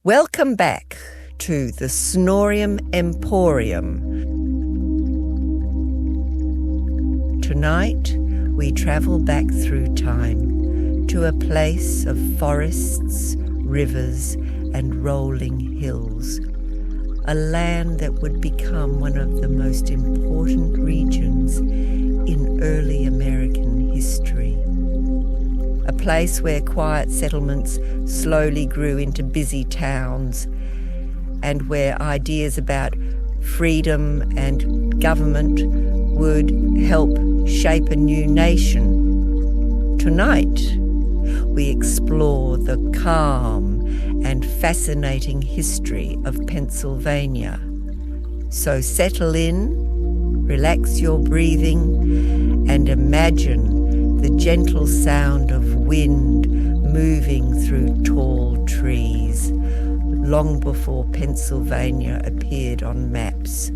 Welcome back to the Snorium Emporium. Tonight, we travel back through time to a place of forests, rivers, and rolling hills, a land that would become one of the most important regions in early American history. A place where quiet settlements slowly grew into busy towns, and where ideas about freedom and government would help shape a new nation. Tonight, we explore the calm and fascinating history of Pennsylvania. So settle in, relax your breathing, and imagine the gentle sound of wind moving through tall trees. Long before Pennsylvania appeared on maps,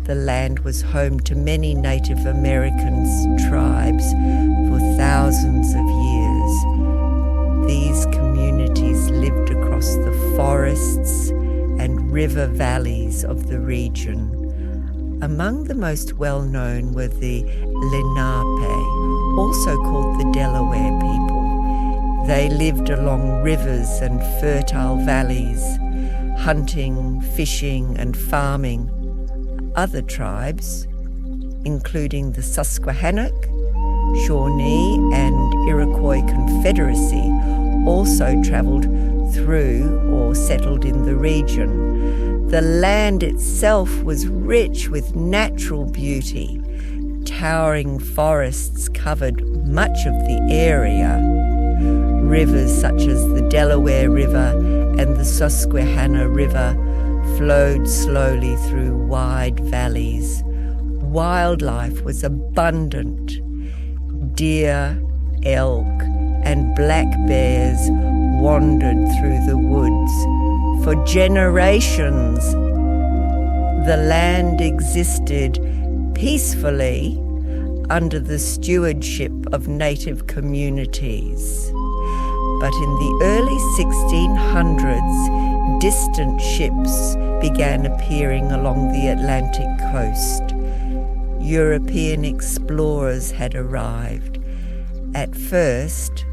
the land was home to many Native American tribes for thousands of years. These communities lived across the forests and river valleys of the region. Among the most well-known were the Lenape, also called the Delaware people. They lived along rivers and fertile valleys, hunting, fishing, and farming. Other tribes, including the Susquehannock, Shawnee, and Iroquois Confederacy, also travelled through or settled in the region. The land itself was rich with natural beauty. Towering forests covered much of the area. Rivers such as the Delaware River and the Susquehanna River flowed slowly through wide valleys. Wildlife was abundant. Deer, elk, and black bears wandered through the woods. For generations, the land existed peacefully under the stewardship of native communities. But in the early 1600s, distant ships began appearing along the Atlantic coast. European explorers had arrived. At first,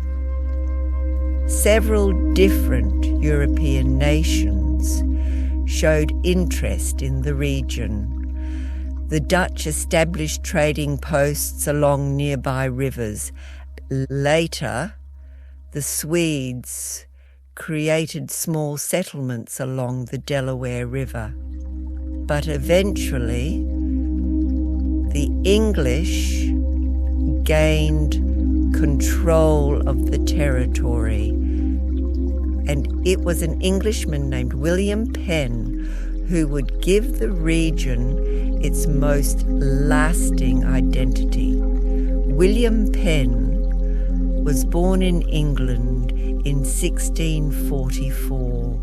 several different European nations showed interest in the region. The Dutch established trading posts along nearby rivers. Later, the Swedes created small settlements along the Delaware River. But eventually, the English gained control of the territory, and it was an Englishman named William Penn who would give the region its most lasting identity. William Penn was born in England in 1644.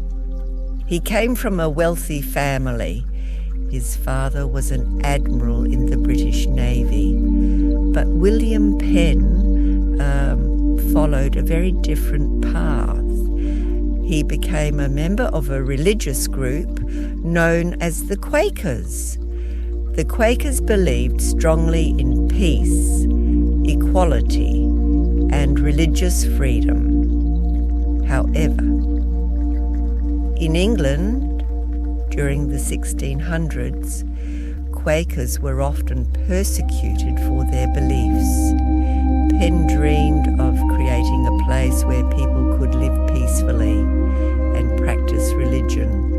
He came from a wealthy family. His father was an admiral in the British Navy. But William Penn followed a very different path. He became a member of a religious group known as the Quakers. The Quakers believed strongly in peace, equality, and religious freedom. However, in England, during the 1600s, Quakers were often persecuted for their beliefs. Penn dreamed of creating a place where people could live peacefully and practice religion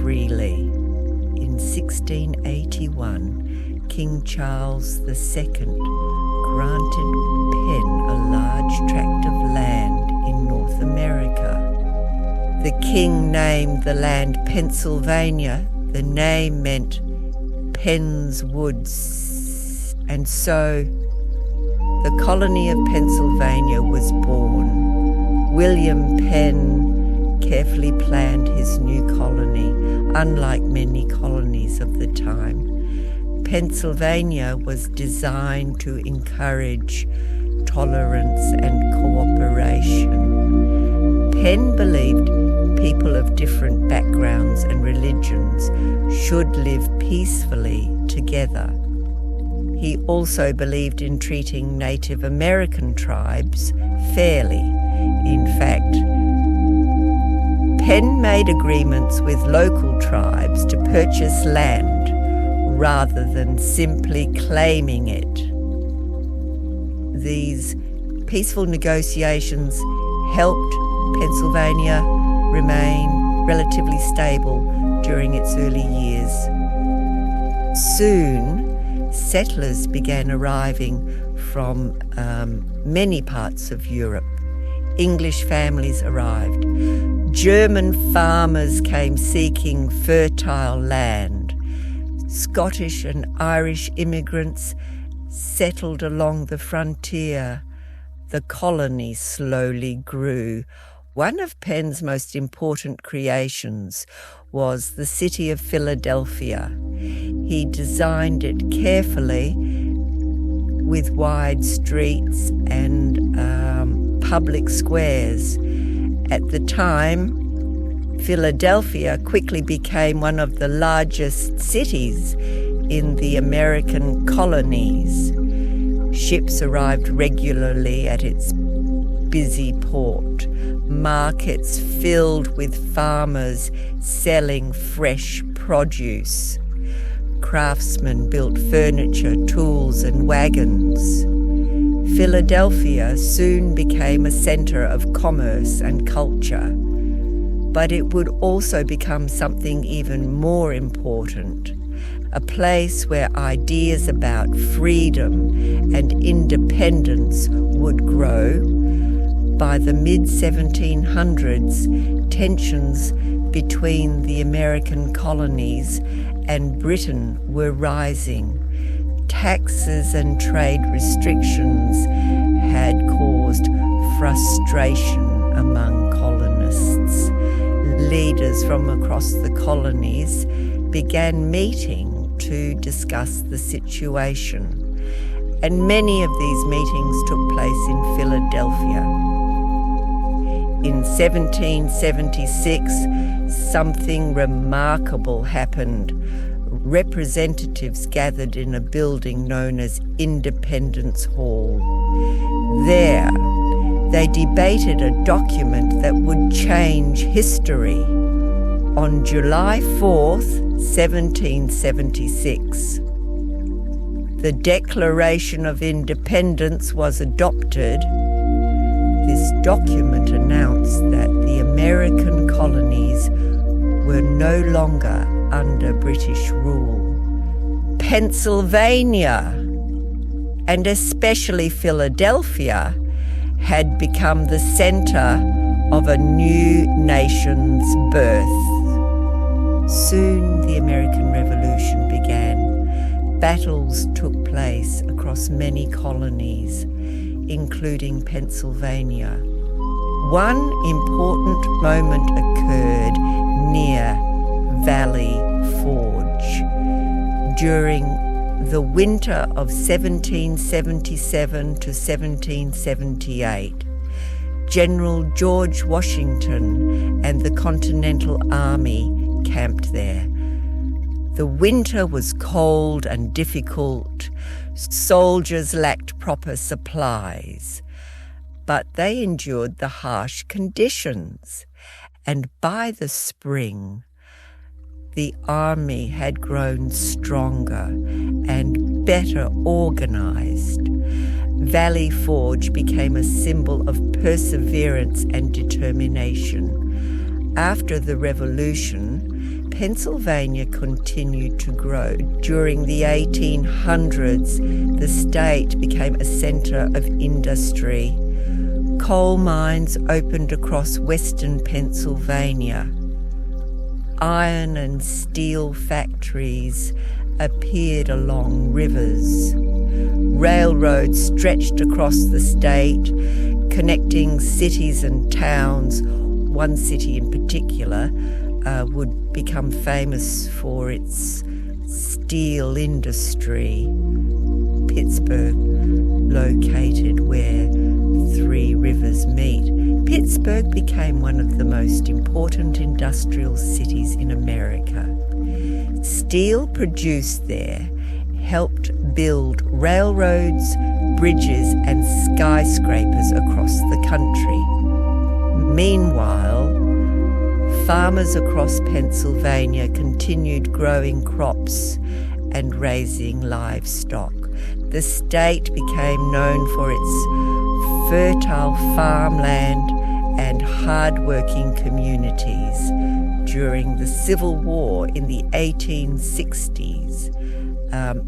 freely. In 1681, King Charles II granted Penn a large tract of land in North America. The king named the land Pennsylvania. The name meant Penn's Woods. And so the colony of Pennsylvania was born. William Penn carefully planned his new colony, unlike many colonies of the time. Pennsylvania was designed to encourage tolerance and cooperation. Penn believed people of different backgrounds and religions should live peacefully together. He also believed in treating Native American tribes fairly. In fact, Penn made agreements with local tribes to purchase land rather than simply claiming it. These peaceful negotiations helped Pennsylvania remain relatively stable during its early years. Soon, settlers began arriving from many parts of Europe. English families arrived. German farmers came seeking fertile land. Scottish and Irish immigrants settled along the frontier. The colony slowly grew. One of Penn's most important creations was the city of Philadelphia. He designed it carefully with wide streets and public squares. At the time, Philadelphia quickly became one of the largest cities in the American colonies. Ships arrived regularly at its busy port, markets filled with farmers selling fresh produce. Craftsmen built furniture, tools, and wagons. Philadelphia soon became a center of commerce and culture, but it would also become something even more important, a place where ideas about freedom and independence would grow. By the mid-1700s, tensions between the American colonies and Britain were rising. Taxes and trade restrictions had caused frustration among colonists. Leaders from across the colonies began meeting to discuss the situation, and many of these meetings took place in Philadelphia. In 1776, something remarkable happened. Representatives gathered in a building known as Independence Hall. There, they debated a document that would change history. On July 4th, 1776, the Declaration of Independence was adopted. This document announced that the American colonies were no longer under British rule. Pennsylvania, and especially Philadelphia, had become the center of a new nation's birth. Soon the American Revolution began. Battles took place across many colonies, including Pennsylvania. One important moment occurred near Valley Forge. During the winter of 1777 to 1778, General George Washington and the Continental Army camped there. The winter was cold and difficult. Soldiers lacked proper supplies, but they endured the harsh conditions. And by the spring, the army had grown stronger and better organized. Valley Forge became a symbol of perseverance and determination. After the Revolution, Pennsylvania continued to grow. During the 1800s, the state became a center of industry. Coal mines opened across western Pennsylvania. Iron and steel factories appeared along rivers. Railroads stretched across the state, connecting cities and towns. One city in particular would become famous for its steel industry, Pittsburgh. located where three rivers meet, Pittsburgh became one of the most important industrial cities in America. Steel produced there helped build railroads, bridges, and skyscrapers across the country. Meanwhile, farmers across Pennsylvania continued growing crops and raising livestock. The state became known for its fertile farmland and hard-working communities. During the Civil War in the 1860s,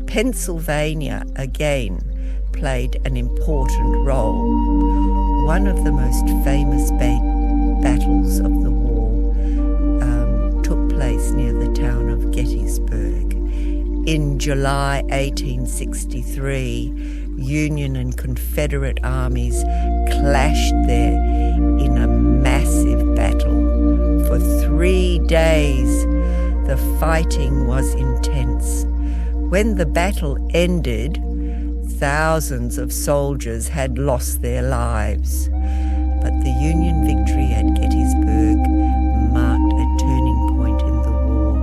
Pennsylvania again played an important role. One of the most famous battles of the war took place near the town of Gettysburg. In July 1863, Union and Confederate armies clashed there in a massive battle. For 3 days, the fighting was intense. When the battle ended, thousands of soldiers had lost their lives. But the Union victory at Gettysburg marked a turning point in the war.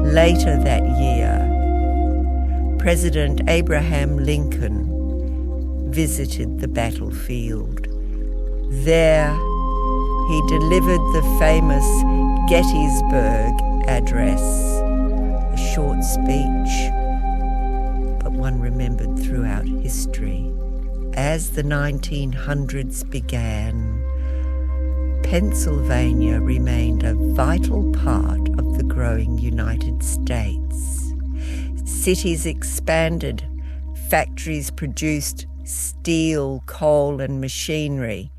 Later that year, President Abraham Lincoln visited the battlefield. There, he delivered the famous Gettysburg Address, a short speech, but one remembered throughout history. As the 1900s began, Pennsylvania remained a vital part of the growing United States. Cities expanded, factories produced steel, coal, and machinery.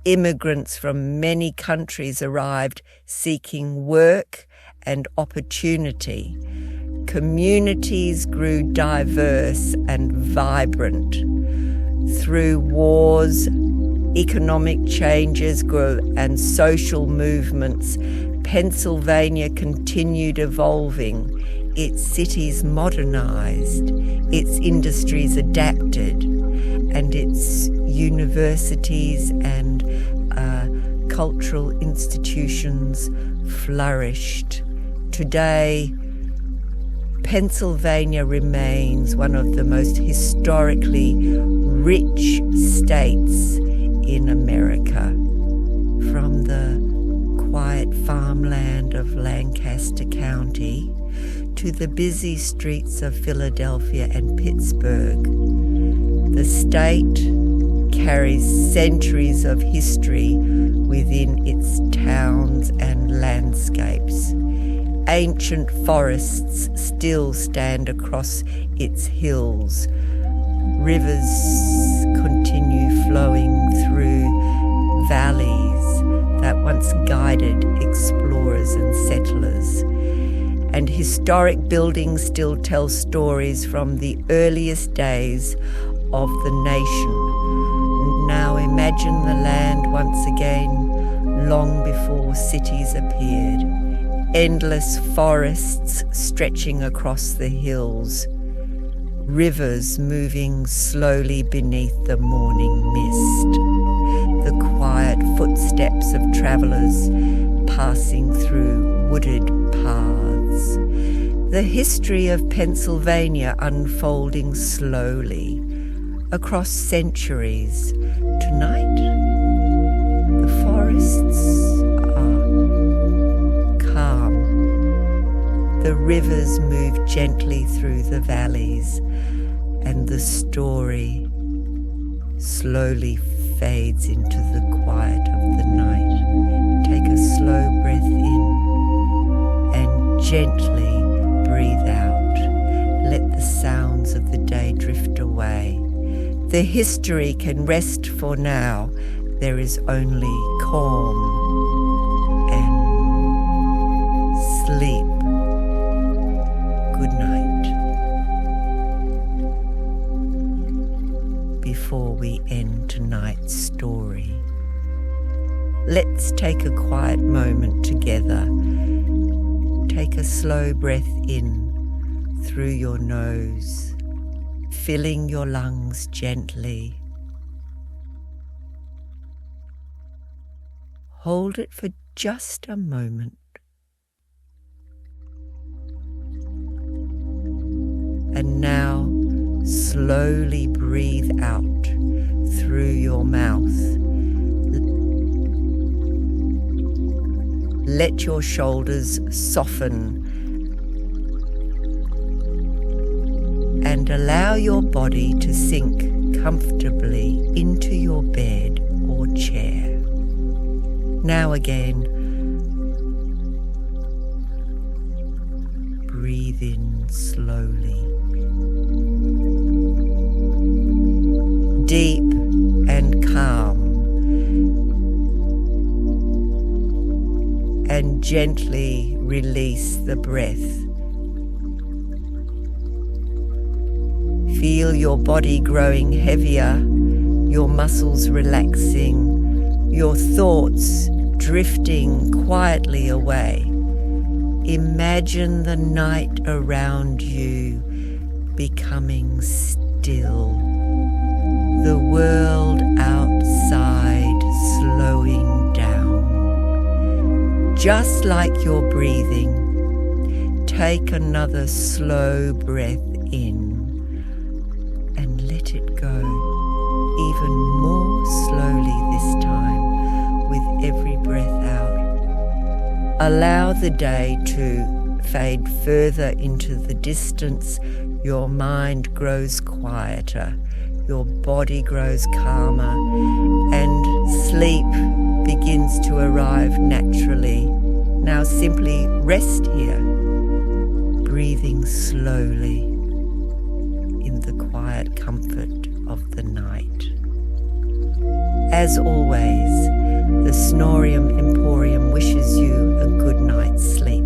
Immigrants from many countries arrived seeking work and opportunity. Communities grew diverse and vibrant. Through wars, economic changes and social movements, Pennsylvania continued evolving. Its cities modernized, its industries adapted, and its universities and cultural institutions flourished. Today, Pennsylvania remains one of the most historically rich states in America. From the quiet farmland of Lancaster County to the busy streets of Philadelphia and Pittsburgh, the state carries centuries of history within its towns and landscapes. Ancient forests still stand across its hills. Rivers continue flowing through valleys that once guided explorers and settlers. And historic buildings still tell stories from the earliest days of the nation. Now imagine the land once again, long before cities appeared. Endless forests stretching across the hills. Rivers moving slowly beneath the morning mist. The quiet footsteps of travelers passing through wooded paths. The history of Pennsylvania unfolding slowly across centuries. Tonight, the forests are calm. The rivers move gently through the valleys, and the story slowly fades into the quiet of the night. Take a slow breath in and gently breathe out. Let the sounds of the day drift away. The history can rest for now. There is only calm and sleep. Good night. Before we end tonight's story, let's take a quiet moment together. Take a slow breath in through your nose. filling your lungs gently. Hold it for just a moment. And now slowly breathe out through your mouth. Let your shoulders soften and allow your body to sink comfortably into your bed or chair. Now again, breathe in slowly, deep and calm, and gently release the breath. Feel your body growing heavier, your muscles relaxing, your thoughts drifting quietly away. Imagine the night around you becoming still, the world outside slowing down. Just like you're breathing, take another slow breath in and let it go even more slowly this time with every breath out. Allow the day to fade further into the distance. Your mind grows quieter, your body grows calmer, and sleep begins to arrive naturally. Now simply rest here, breathing slowly in the quiet comfort of the night. As always, the Snorium Emporium wishes you a good night's sleep.